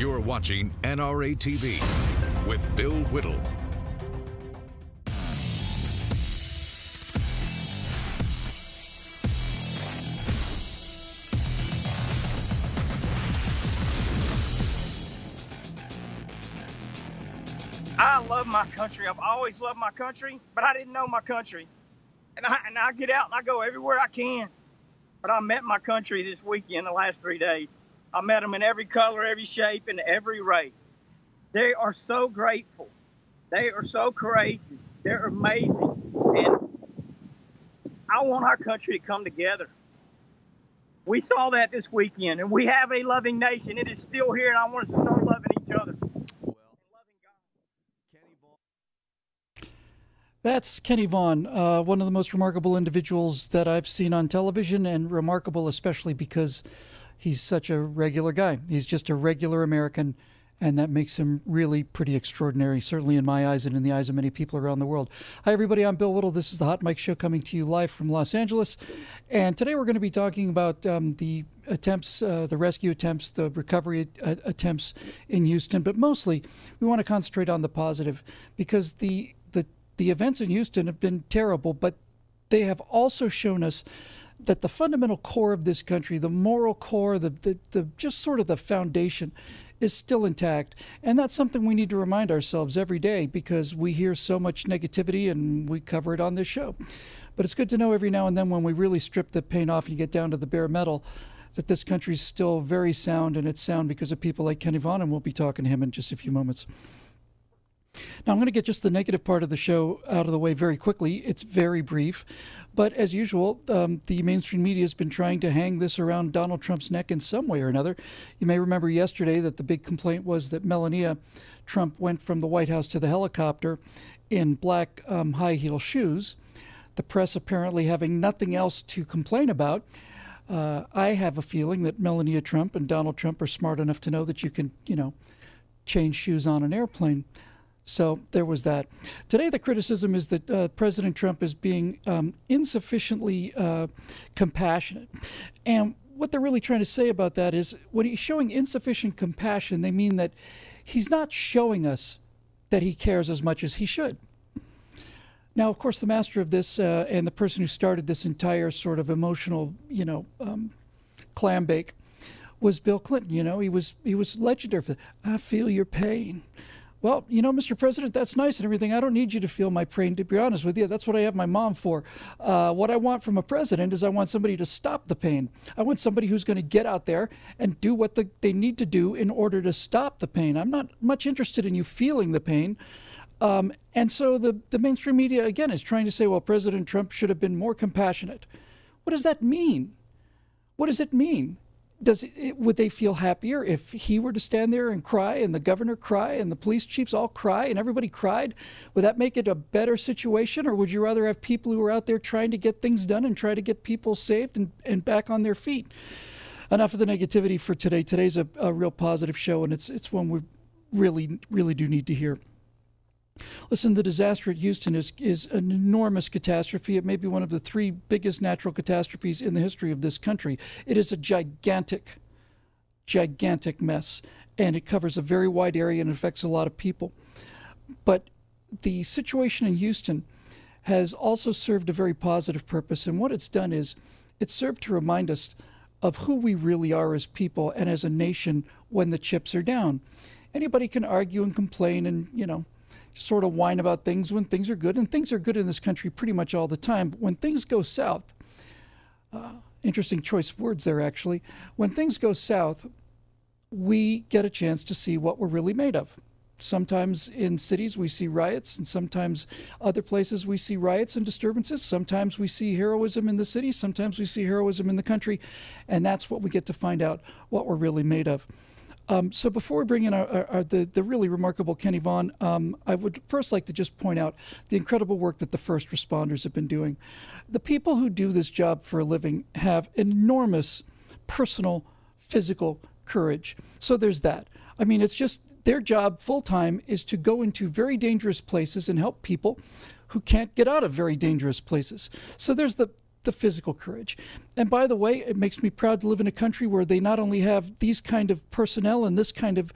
You're watching NRA TV with Bill Whittle. I love my country. I've always loved my country, but I didn't know my country. And I get out and I go everywhere I can. But I met my country this weekend, the last 3 days. I met them in every color, every shape, and every race. They are so grateful. They are so courageous. They're amazing. And I want our country to come together. We saw that this weekend, and we have a loving nation. It is still here, and I want us to start loving each other. That's Kenny Vaughan, one of the most remarkable individuals that I've seen on television, and remarkable especially because he's such a regular guy. He's just a regular American, and that makes him really pretty extraordinary, certainly in my eyes and in the eyes of many people around the world. Hi, everybody. I'm Bill Whittle. This is the Hot Mic Show coming to you live from Los Angeles. And today we're going to be talking about the attempts, the rescue attempts, the recovery attempts in Houston. But mostly we want to concentrate on the positive, because the events in Houston have been terrible, but they have also shown us that the fundamental core of this country, the moral core, the just sort of the foundation, is still intact. And that's something we need to remind ourselves every day, because we hear so much negativity and we cover it on this show. But it's good to know every now and then, when we really strip the paint off and you get down to the bare metal, that this country is still very sound, and it's sound because of people like Kenny Vaughan, and we'll be talking to him in just a few moments. Now, I'm going to get just the negative part of the show out of the way very quickly. It's very brief. But as usual, the mainstream media has been trying to hang this around Donald Trump's neck in some way or another. You may remember yesterday that the big complaint was that Melania Trump went from the White House to the helicopter in black high heel shoes. The press apparently having nothing else to complain about. I have a feeling that Melania Trump and Donald Trump are smart enough to know that you can, change shoes on an airplane. So there was that. Today, the criticism is that President Trump is being insufficiently compassionate. And what they're really trying to say about that is, when he's showing insufficient compassion, they mean that he's not showing us that he cares as much as he should. Now, of course, the master of this and the person who started this entire sort of emotional, clam bake was Bill Clinton. He was legendary for, "I feel your pain." Well, Mr. President, that's nice and everything. I don't need you to feel my pain, to be honest with you. That's what I have my mom for. What I want from a president is I want somebody to stop the pain. I want somebody who's going to get out there and do what they need to do in order to stop the pain. I'm not much interested in you feeling the pain. And so the mainstream media, again, is trying to say, well, President Trump should have been more compassionate. What does that mean? What does it mean? Would they feel happier if he were to stand there and cry, and the governor cry, and the police chiefs all cry, and everybody cried? Would that make it a better situation? Or would you rather have people who are out there trying to get things done and try to get people saved and back on their feet? Enough of the negativity for today. Today's a real positive show, and it's one we really, really do need to hear. Listen, the disaster at Houston is an enormous catastrophe. It may be one of the 3 biggest natural catastrophes in the history of this country. It is a gigantic, gigantic mess, and it covers a very wide area and affects a lot of people. But the situation in Houston has also served a very positive purpose, and what it's done is it's served to remind us of who we really are as people and as a nation when the chips are down. Anybody can argue and complain and, sort of whine about things when things are good, and things are good in this country pretty much all the time. But when things go south, interesting choice of words there, actually. When things go south, we get a chance to see what we're really made of. Sometimes in cities we see riots, and sometimes other places we see riots and disturbances. Sometimes we see heroism in the city, sometimes we see heroism in the country, and that's what we get to find out, what we're really made of. So before we bring in the really remarkable Kenny Vaughan, I would first like to just point out the incredible work that the first responders have been doing. The people who do this job for a living have enormous personal, physical courage. So there's that. I mean, it's just their job full-time is to go into very dangerous places and help people who can't get out of very dangerous places. So there's the the physical courage. And by the way, it makes me proud to live in a country where they not only have these kind of personnel and this kind of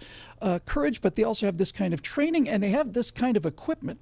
courage, but they also have this kind of training and they have this kind of equipment.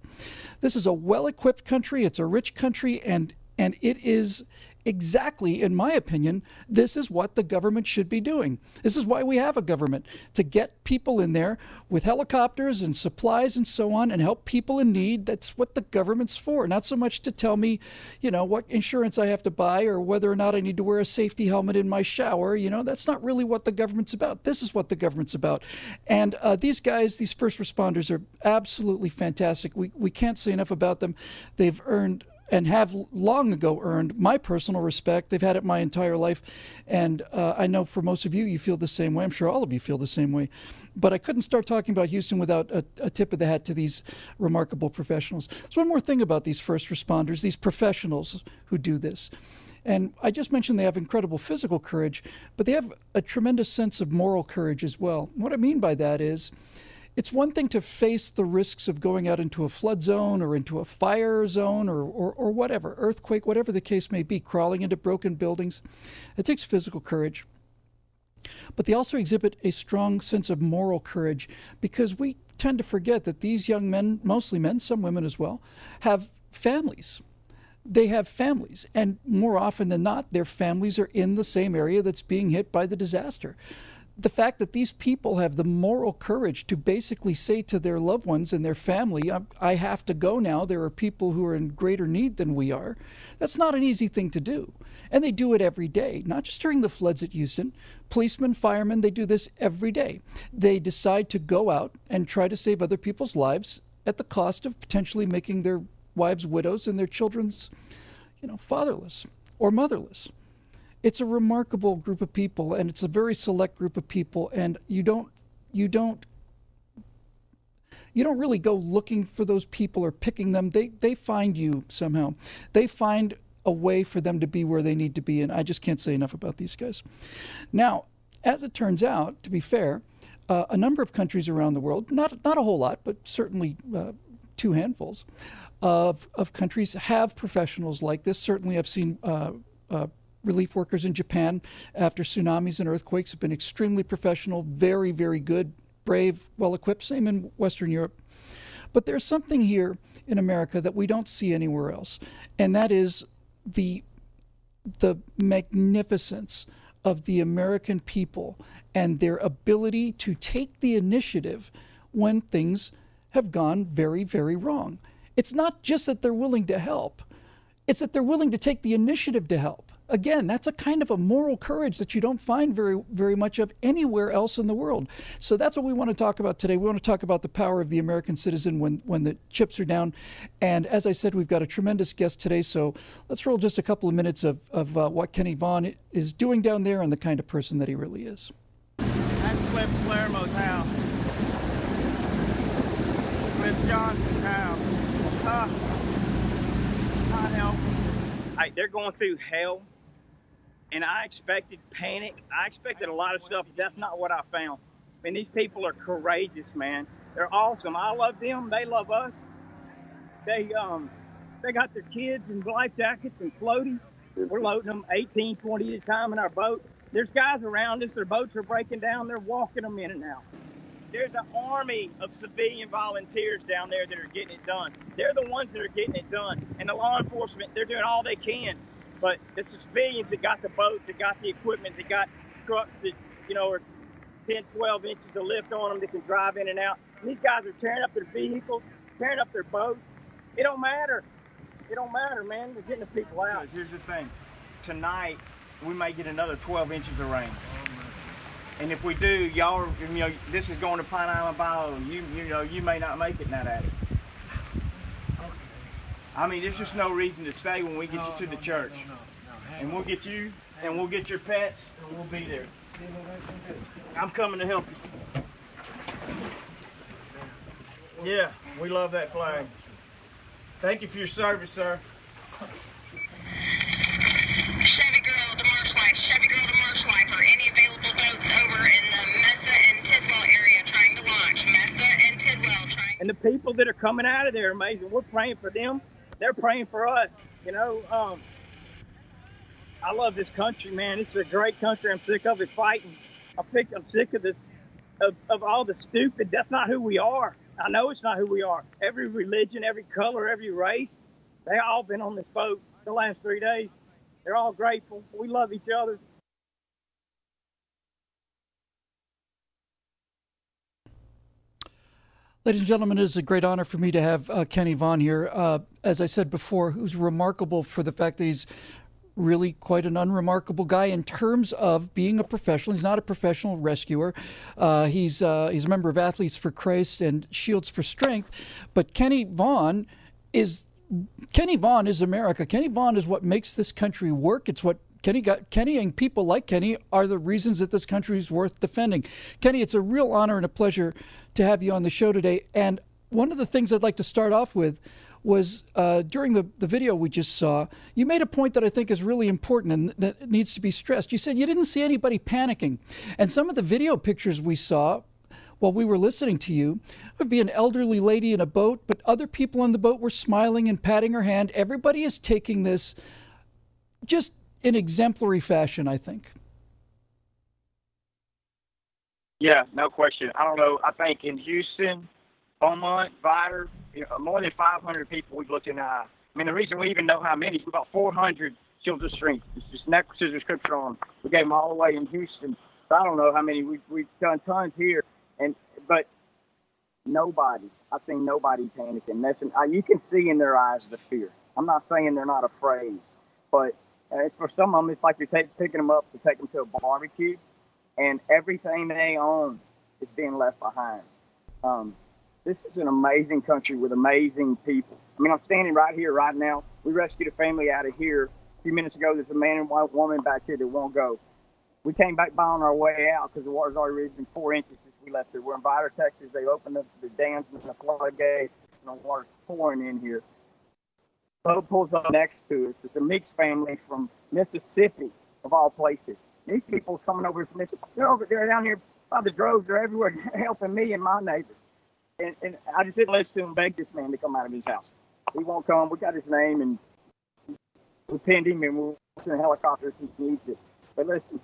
This is a well-equipped country. It's a rich country, and it is exactly, in my opinion, this is what the government should be doing. This is why we have a government, to get people in there with helicopters and supplies and so on and help people in need. That's what the government's for, not so much to tell me, you know, what insurance I have to buy or whether or not I need to wear a safety helmet in my shower. You know, that's not really what the government's about. This is what the government's about. And these guys, these first responders, are absolutely fantastic. We can't say enough about them. They've earned and have long ago earned my personal respect. They've had it my entire life. And I know for most of you, you feel the same way. I'm sure all of you feel the same way. But I couldn't start talking about Houston without a tip of the hat to these remarkable professionals. So one more thing about these first responders, these professionals who do this. And I just mentioned they have incredible physical courage, but they have a tremendous sense of moral courage as well. What I mean by that is, it's one thing to face the risks of going out into a flood zone or into a fire zone or whatever, earthquake, whatever the case may be, crawling into broken buildings. It takes physical courage. But they also exhibit a strong sense of moral courage, because we tend to forget that these young men, mostly men, some women as well, have families. They have families, and more often than not, their families are in the same area that's being hit by the disaster. The fact that these people have the moral courage to basically say to their loved ones and their family, I have to go now, there are people who are in greater need than we are, that's not an easy thing to do. And they do it every day, not just during the floods at Houston. Policemen, firemen, they do this every day. They decide to go out and try to save other people's lives at the cost of potentially making their wives widows and their children's, you know, fatherless or motherless. It's a remarkable group of people, and it's a very select group of people, and you don't really go looking for those people or picking them. They find you somehow. They find a way for them to be where they need to be, and I just can't say enough about these guys. Now, as it turns out, to be fair, a number of countries around the world, not a whole lot, but certainly two handfuls of countries have professionals like this. Certainly I've seen relief workers in Japan after tsunamis and earthquakes have been extremely professional, very, very good, brave, well-equipped, same in Western Europe. But there's something here in America that we don't see anywhere else, and that is the magnificence of the American people and their ability to take the initiative when things have gone very, very wrong. It's not just that they're willing to help, it's that they're willing to take the initiative to help. Again, that's a kind of a moral courage that you don't find very, very much of anywhere else in the world. So that's what we want to talk about today. We want to talk about the power of the American citizen when the chips are down. And as I said, we've got a tremendous guest today. So let's roll just a couple of minutes of what Kenny Vaughan is doing down there and the kind of person that he really is. That's Cliff Palermo's house. Cliff Johnson's house. I help. They're going through hell. And I expected panic. I expected a lot of stuff, but that's not what I found. I mean, these people are courageous, man. They're awesome. I love them. They love us. They got their kids in life jackets and floaties. We're loading them 18, 20 at a time in our boat. There's guys around us. Their boats are breaking down. They're walking them in and out. There's an army of civilian volunteers down there that are getting it done. They're the ones that are getting it done. And the law enforcement, they're doing all they can. But it's the civilians that got the boats, that got the equipment, that got trucks that, you know, are 10, 12 inches of lift on them that can drive in and out. And these guys are tearing up their vehicles, tearing up their boats. It don't matter. It don't matter, man. We're getting the people out. Here's the thing. Tonight, we may get another 12 inches of rain. And if we do, y'all, you know, this is going to Pine Island Bayou. You know, you may not make it in that attic. I mean, there's just no reason to stay when we get you to the church. And we'll get you, and we'll get your pets, and we'll be there. I'm coming to help you. Yeah, we love that flag. Thank you for your service, sir. Chevy Girl to Marsh Life, Chevy Girl to Marsh Life, or any available boats over in the Mesa and Tidwell area trying to launch. Mesa and Tidwell trying. And the people that are coming out of there are amazing. We're praying for them. They're praying for us. You know, I love this country, man. It's a great country. I'm sick of it fighting. I'm sick of this, of all the stupid. That's not who we are. I know it's not who we are. Every religion, every color, every race, they all been on this boat the last 3 days. They're all grateful. We love each other. Ladies and gentlemen, it is a great honor for me to have Kenny Vaughan here. As I said before, who's remarkable for the fact that he's really quite an unremarkable guy in terms of being a professional. He's not a professional rescuer. He's a member of Athletes for Christ and Shields for Strength. But Kenny Vaughan is America. Kenny Vaughan is what makes this country work. It's what Kenny and people like Kenny are the reasons that this country is worth defending. Kenny, it's a real honor and a pleasure to have you on the show today. And one of the things I'd like to start off with was during the video we just saw, you made a point that I think is really important and that needs to be stressed. You said you didn't see anybody panicking. And some of the video pictures we saw while we were listening to you would be an elderly lady in a boat, but other people on the boat were smiling and patting her hand. Everybody is taking this just in exemplary fashion, I think. Yeah, no question. I don't know. I think in Houston, Beaumont, Vidor, more than 500 people we've looked in the eye. I mean, the reason we even know how many, we've got 400 Shields of Strength. It's just necklaces with scripture on them. We gave them all away in Houston. So I don't know how many. We've done tons here. But nobody, I've seen nobody panicking. You can see in their eyes the fear. I'm not saying they're not afraid, but for some of them, it's like you're picking them up to take them to a barbecue, and everything they own is being left behind. This is an amazing country with amazing people. I mean, I'm standing right here right now. We rescued a family out of here a few minutes ago. There's a man and white woman back here that won't go. We came back by on our way out because the water's already risen 4 inches since we left here. We're in Vidor, Texas. They opened up the dams and the floodgates, and the water's pouring in here. Boat pulls up next to us. It's a mixed family from Mississippi, of all places. These people coming over from Mississippi. They're over there down here by the droves. They're everywhere helping me and my neighbors. And I just didn't listen to him beg this man to come out of his house. He won't come. We got his name, and we pinned him, and we're in a helicopter if he needs it. But listen,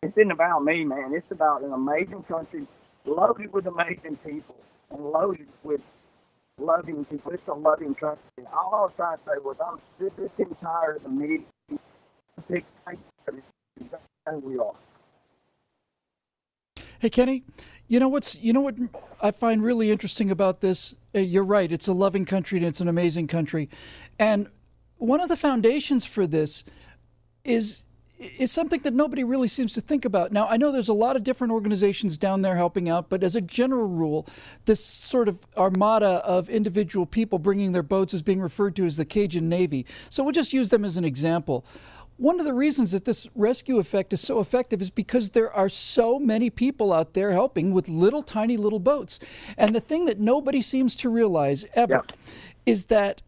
it's not about me, man. It's about an amazing country loaded with amazing people and loaded with loving people. It's a loving country. All I was trying to say was I'm sick and tired of the media. Who we are. Hey, Kenny, you know what I find really interesting about this? You're right. It's a loving country and it's an amazing country. And one of the foundations for this is something that nobody really seems to think about. Now, I know there's a lot of different organizations down there helping out, but as a general rule, this sort of armada of individual people bringing their boats is being referred to as the Cajun Navy. So we'll just use them as an example. One of the reasons that this rescue effect is so effective is because there are so many people out there helping with tiny little boats. And the thing that nobody seems to realize ever is that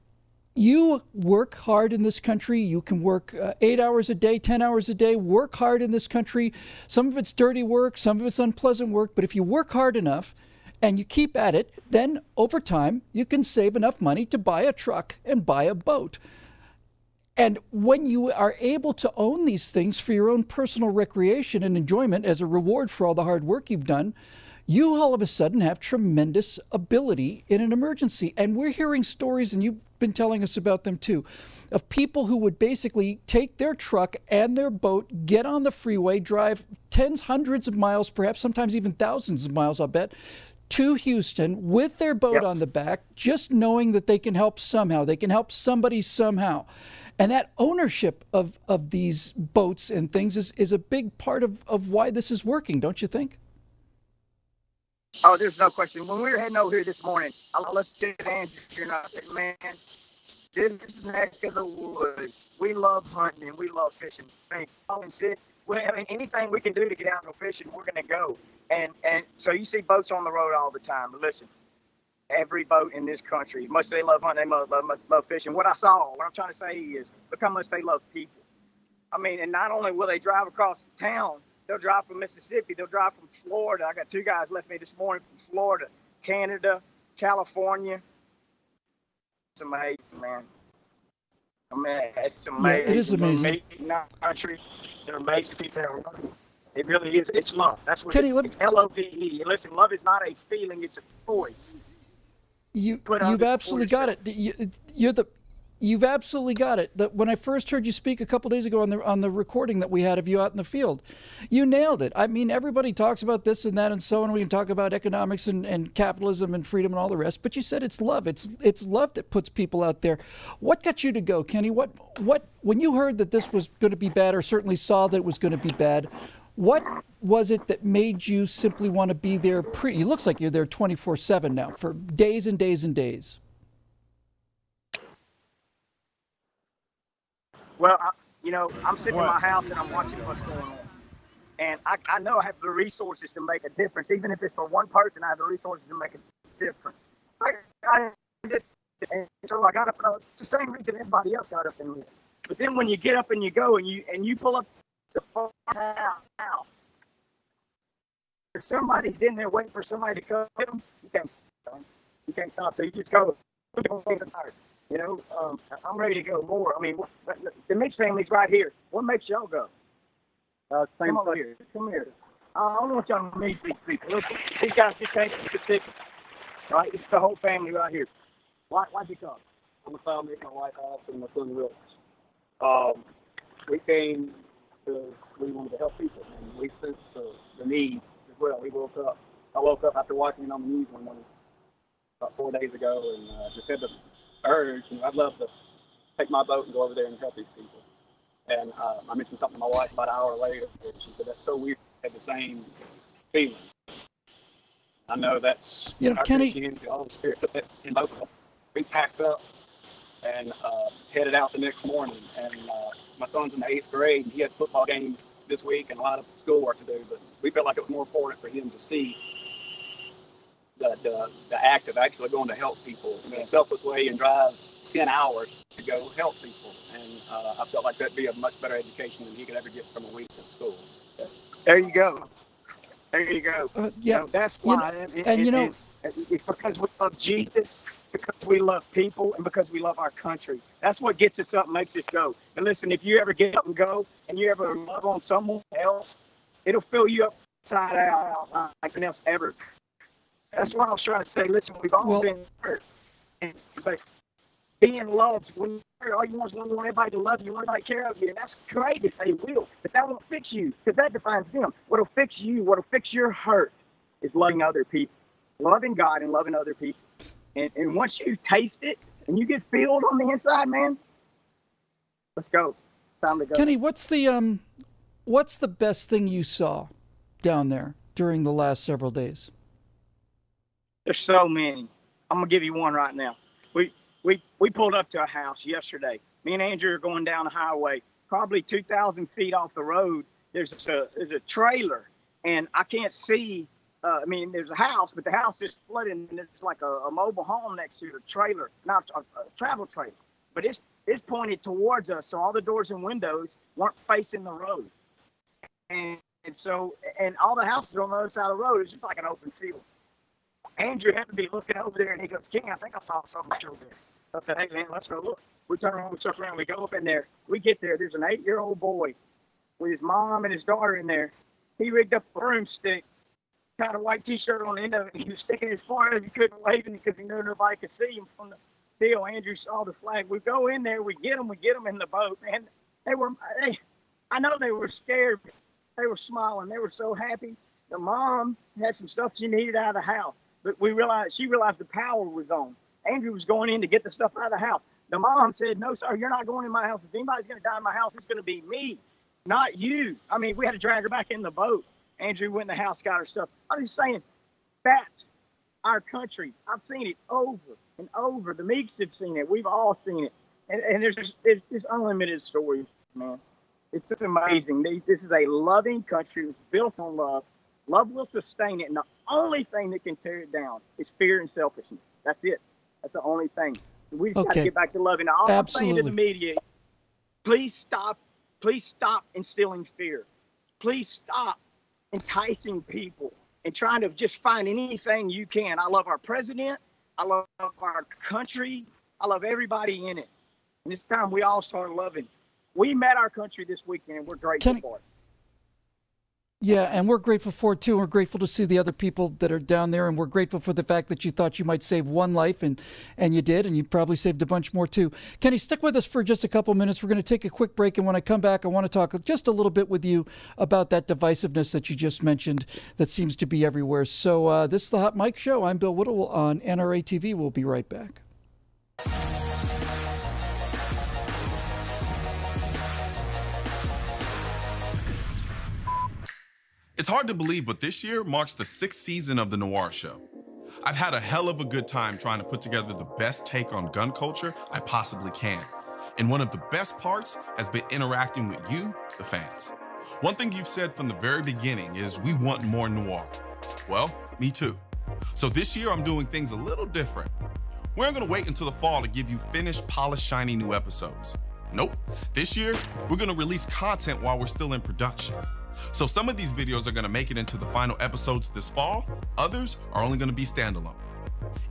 you work hard in this country. You can work 8 hours a day, 10 hours a day, work hard in this country. Some of it's dirty work, some of it's unpleasant work. But if you work hard enough and you keep at it, then over time, you can save enough money to buy a truck and buy a boat. And when you are able to own these things for your own personal recreation and enjoyment as a reward for all the hard work you've done, you all of a sudden have tremendous ability in an emergency. And we're hearing stories, and you've been telling us about them too, of people who would basically take their truck and their boat, get on the freeway, drive tens, hundreds of miles, perhaps sometimes even thousands of miles, I'll bet, to Houston with their boat on the back, just knowing that they can help somehow. They can help somebody somehow. And that ownership of these boats and things is a big part of why this is working, don't you think? Oh, there's no question. When we were heading over here this morning, I looked at Andrew and I said, man, this neck of the woods, we love hunting and we love fishing. Anything we can do to get out and go fishing, we're going to go. And so you see boats on the road all the time. But listen, every boat in this country, much they love hunting, they love fishing. What I'm trying to say is, look how much they love people. I mean, and not only will they drive across town, they'll drive from Mississippi, they'll drive from Florida. I got 2 guys left me this morning from Florida, Canada, California. It's amazing, man. I mean, it's Yeah, it is amazing. amazing country. They're amazing people that are loving. It really is. It's love. That's what Kenny, it's Love. Listen, love is not a feeling; it's a choice. you've absolutely got it. You've absolutely got it. When I first heard you speak a couple days ago on the recording that we had of you out in the field, you nailed it. I mean, everybody talks about this and that and so on. We can talk about economics and capitalism and freedom and all the rest, but you said it's love. It's love that puts people out there. What got you to go, Kenny? What when you heard that this was going to be bad, or certainly saw that it was going to be bad, what was it that made you simply want to be there? It looks like you're there 24/7 now for days and days and days. Well, I'm sitting in my house and I'm watching what's going on. And I know I have the resources to make a difference. Even if it's for one person, I have the resources to make a difference. And so I got up. It's the same reason everybody else got up and lived. But then when you get up and you go and you pull up to the house, if somebody's in there waiting for somebody to come get them, you can't stop. You can't stop. So you just go. I'm ready to go more. I mean, the Mitch family's right here. What makes y'all go? Come over here. Come here. I don't want y'all to meet these people. Listen, these guys just came from Pacific. Right? It's the whole family right here. Why'd you come? I'm a family, my wife, and my son, Will. We came because we wanted to help people, and we sensed the need as well. I woke up after watching it on the news one morning about 4 days ago, and just had the urge. I'd love to take my boat and go over there and help these people. And I mentioned something to my wife about an hour later. She said, "That's so weird." I had the same feeling. I know that's our Kenny. Christianity. The Holy Spirit put that in both of us. We packed up and headed out the next morning. And my son's in the 8th grade, and he had a football game this week and a lot of schoolwork to do. But we felt like it was more important for him to see the act of actually going to help people in a selfless way and drive 10 hours to go help people. And I felt like that'd be a much better education than he could ever get from a week at school. There you go. There you go. Yeah. That's why. It's because we love Jesus, because we love people, and because we love our country. That's what gets us up and makes us go. And listen, if you ever get up and go and you ever love on someone else, it'll fill you up inside out like nothing else ever. That's what I was trying to say. Listen, we've all been hurt. But being loved, when all you want is want everybody to love you, want everybody to care of you, and that's great if they will. But that won't fix you, because that defines them. What'll fix you, what'll fix your hurt, is loving other people. Loving God and loving other people. And once you taste it and you get filled on the inside, man, let's go. It's time to go. Kenny, what's the best thing you saw down there during the last several days? There's so many. I'm gonna give you one right now. We pulled up to a house yesterday. Me and Andrew are going down the highway, probably 2,000 feet off the road. There's a trailer, and I can't see. There's a house, but the house is flooded, and there's like a mobile home next to the trailer, not a travel trailer. But it's pointed towards us, so all the doors and windows weren't facing the road. And all the houses are on the other side of the road. It's just like an open field. Andrew happened to be looking over there, and he goes, "King, I think I saw something over there." So I said, "Hey, man, let's go look." We turn around, we circle around, we go up in there. We get there. There's an 8-year-old boy with his mom and his daughter in there. He rigged up a broomstick, got a white T-shirt on the end of it, and he was sticking it as far as he could, waving because he knew nobody could see him from the deal. Andrew saw the flag. We go in there, we get them in the boat, man. I know they were scared. They were smiling. They were so happy. The mom had some stuff she needed out of the house. But she realized the power was on. Andrew was going in to get the stuff out of the house. The mom said, "No, sir, you're not going in my house. If anybody's going to die in my house, it's going to be me, not you." I mean, we had to drag her back in the boat. Andrew went in the house, got her stuff. I'm just saying, that's our country. I've seen it over and over. The Meeks have seen it. We've all seen it. And there's just unlimited stories, man. It's just amazing. This is a loving country. It's built on love. Love will sustain it. And the only thing that can tear it down is fear and selfishness. That's it. That's the only thing. We just got to get back to loving. All I'm saying to the media, please stop instilling fear. Please stop enticing people and trying to just find anything you can. I love our president. I love our country. I love everybody in it. And it's time we all start loving. We met our country this weekend, and we're grateful for it. Yeah, and we're grateful for it, too. We're grateful to see the other people that are down there, and we're grateful for the fact that you thought you might save one life, and you did, and you probably saved a bunch more, too. Kenny, stick with us for just a couple minutes. We're going to take a quick break, and when I come back, I want to talk just a little bit with you about that divisiveness that you just mentioned that seems to be everywhere. So this is the Hot Mic Show. I'm Bill Whittle on NRA TV. We'll be right back. It's hard to believe, but this year marks the 6th season of The Noir Show. I've had a hell of a good time trying to put together the best take on gun culture I possibly can. And one of the best parts has been interacting with you, the fans. One thing you've said from the very beginning is we want more noir. Well, me too. So this year I'm doing things a little different. We're not gonna wait until the fall to give you finished, polished, shiny new episodes. Nope. This year, we're gonna release content while we're still in production. So some of these videos are gonna make it into the final episodes this fall, others are only gonna be standalone.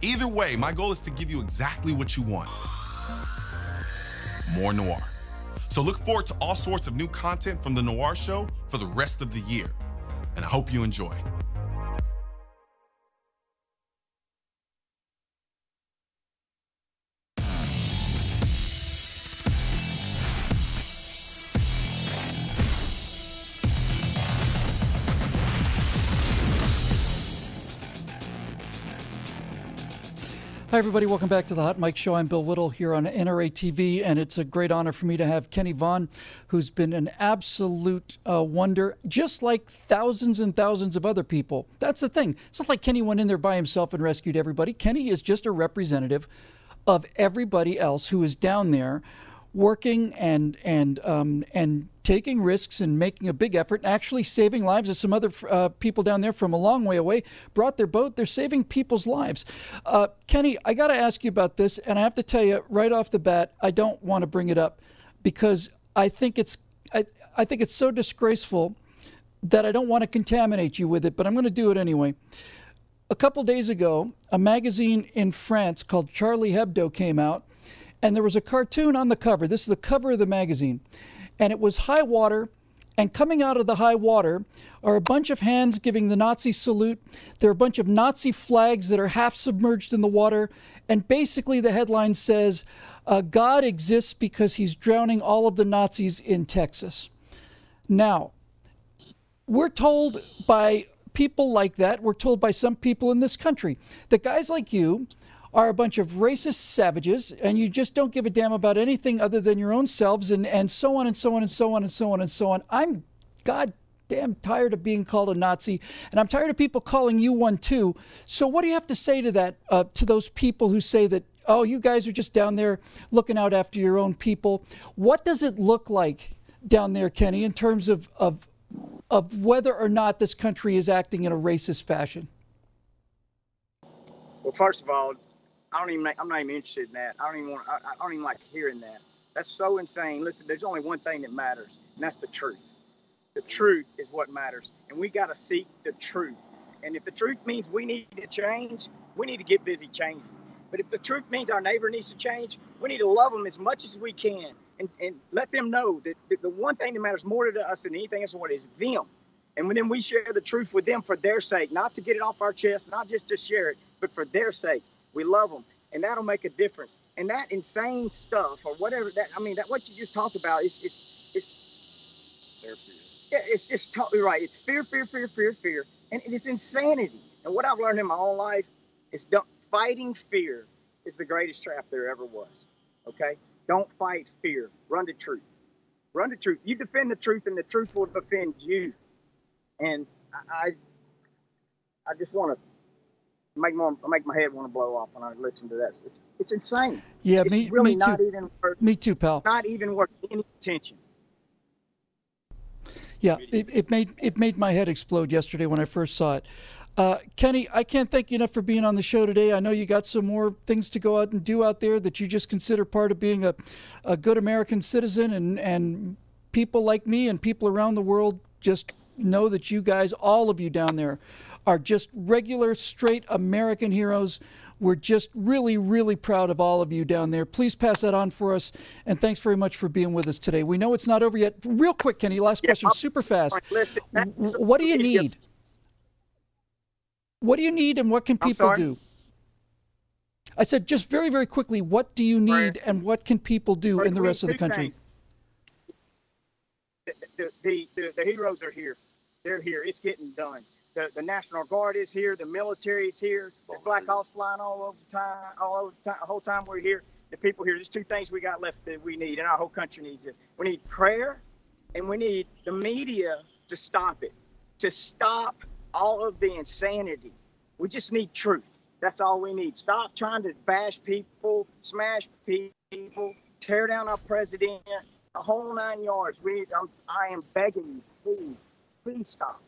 Either way, my goal is to give you exactly what you want. More noir. So look forward to all sorts of new content from The Noir Show for the rest of the year. And I hope you enjoy. Hi, everybody. Welcome back to the Hot Mic Show. I'm Bill Whittle here on NRA TV, and it's a great honor for me to have Kenny Vaughan, who's been an absolute wonder, just like thousands and thousands of other people. That's the thing. It's not like Kenny went in there by himself and rescued everybody. Kenny is just a representative of everybody else who is down there working and taking risks and making a big effort and actually saving lives. As some other people down there from a long way away brought their boat, they're saving people's lives. Kenny, I got to ask you about this, and I have to tell you right off the bat, I don't want to bring it up because I think it's so disgraceful that I don't want to contaminate you with it, but I'm going to do it anyway. A couple days ago, a magazine in France called Charlie Hebdo came out, and there was a cartoon on the cover. This is the cover of the magazine. And it was high water, and coming out of the high water are a bunch of hands giving the Nazi salute. There are a bunch of Nazi flags that are half submerged in the water. And basically the headline says, God exists because he's drowning all of the Nazis in Texas. Now, we're told by people like that, we're told by some people in this country, that guys like you are a bunch of racist savages, and you just don't give a damn about anything other than your own selves, and so on and so on and so on and so on and so on. I'm goddamn tired of being called a Nazi, and I'm tired of people calling you one too. So what do you have to say to that, to those people who say that, oh, you guys are just down there looking out after your own people? What does it look like down there, Kenny, in terms of whether or not this country is acting in a racist fashion? Well, first of all, I'm not even interested in that. I don't even like hearing that. That's so insane. Listen, there's only one thing that matters, and that's the truth. The truth is what matters, and we got to seek the truth. And if the truth means we need to change, we need to get busy changing. But if the truth means our neighbor needs to change, we need to love them as much as we can and let them know that the one thing that matters more to us than anything else is them. And then we share the truth with them for their sake, not to get it off our chest, not just to share it, but for their sake. We love them, and that'll make a difference. And that insane stuff, or whatever that what you just talked about, it's fear. Yeah, it's just totally right. It's fear, and it's insanity. And what I've learned in my own life is fighting fear is the greatest trap there ever was. Okay, don't fight fear. Run to truth. Run to truth. You defend the truth, and the truth will defend you. And I just want to make my head want to blow off when I listen to that. It's insane. Yeah, it's me really too. not even worth, me too, pal. Not even worth any attention. Yeah, it made my head explode yesterday when I first saw it. Kenny, I can't thank you enough for being on the show today. I know you got some more things to go out and do out there that you just consider part of being a good American citizen, and people like me and people around the world just know that you guys, all of you down there, are just regular, straight American heroes We're just really, really proud of all of you down there. Please pass that on for us, and thanks very much for being with us today. We know it's not over yet. Real quick, Kenny, last question, super fast. What do you need? What do you need, and what can people do? I said just very, very quickly, what do you need, and what can people do in the rest of the country? The heroes are here. They're here. It's getting done. The National Guard is here. The military is here. The Black Hawks flying all over the whole time we're here. The people here. There's two things we got left that we need, and our whole country needs this. We need prayer, and we need the media to stop it, to stop all of the insanity. We just need truth. That's all we need. Stop trying to bash people, smash people, tear down our president, the whole 9 yards. I am begging you, please stop.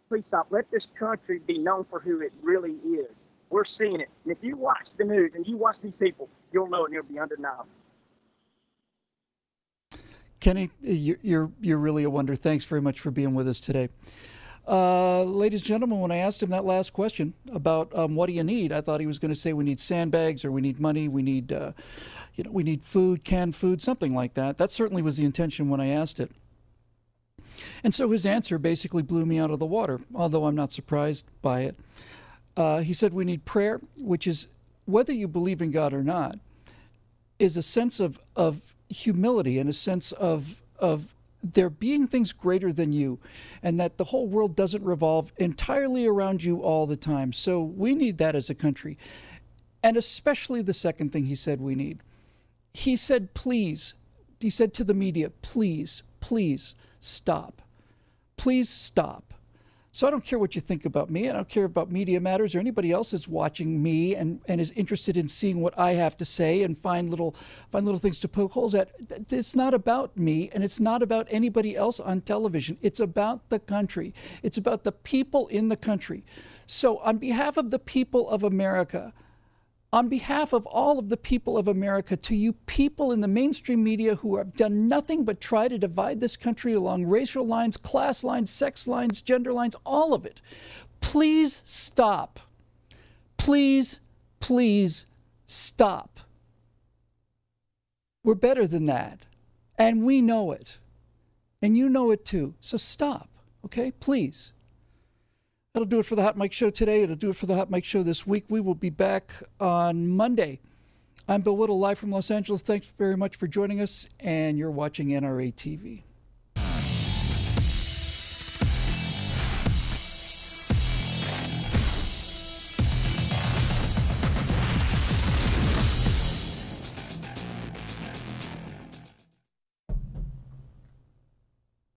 Please stop. Let this country be known for who it really is. We're seeing it. And if you watch the news and you watch these people, you'll know it and you'll be undeniable. Kenny, you're really a wonder. Thanks very much for being with us today. Ladies and gentlemen, when I asked him that last question about what do you need, I thought he was going to say we need sandbags or we need money, we need we need food, canned food, something like that. That certainly was the intention when I asked it. And so his answer basically blew me out of the water, although I'm not surprised by it. He said we need prayer, which is, whether you believe in God or not, is a sense of humility and a sense of there being things greater than you, and that the whole world doesn't revolve entirely around you all the time. So we need that as a country. And especially the second thing he said we need. He said, please, he said to the media, please, please stop. Please stop. So I don't care what you think about me. I don't care about Media Matters or anybody else that's watching me and is interested in seeing what I have to say and find little things to poke holes at. It's not about me, and it's not about anybody else on television. It's about the country. It's about the people in the country. So on behalf of the people of America, on behalf of all of the people of America, to you people in the mainstream media who have done nothing but try to divide this country along racial lines, class lines, sex lines, gender lines, all of it, please stop. Please, please stop. We're better than that, and we know it, and you know it too. So stop, okay? Please. That'll do it for the Hot Mike Show today. It'll do it for the Hot Mike Show this week. We will be back on Monday. I'm Bill Whittle, live from Los Angeles. Thanks very much for joining us, and you're watching NRA TV.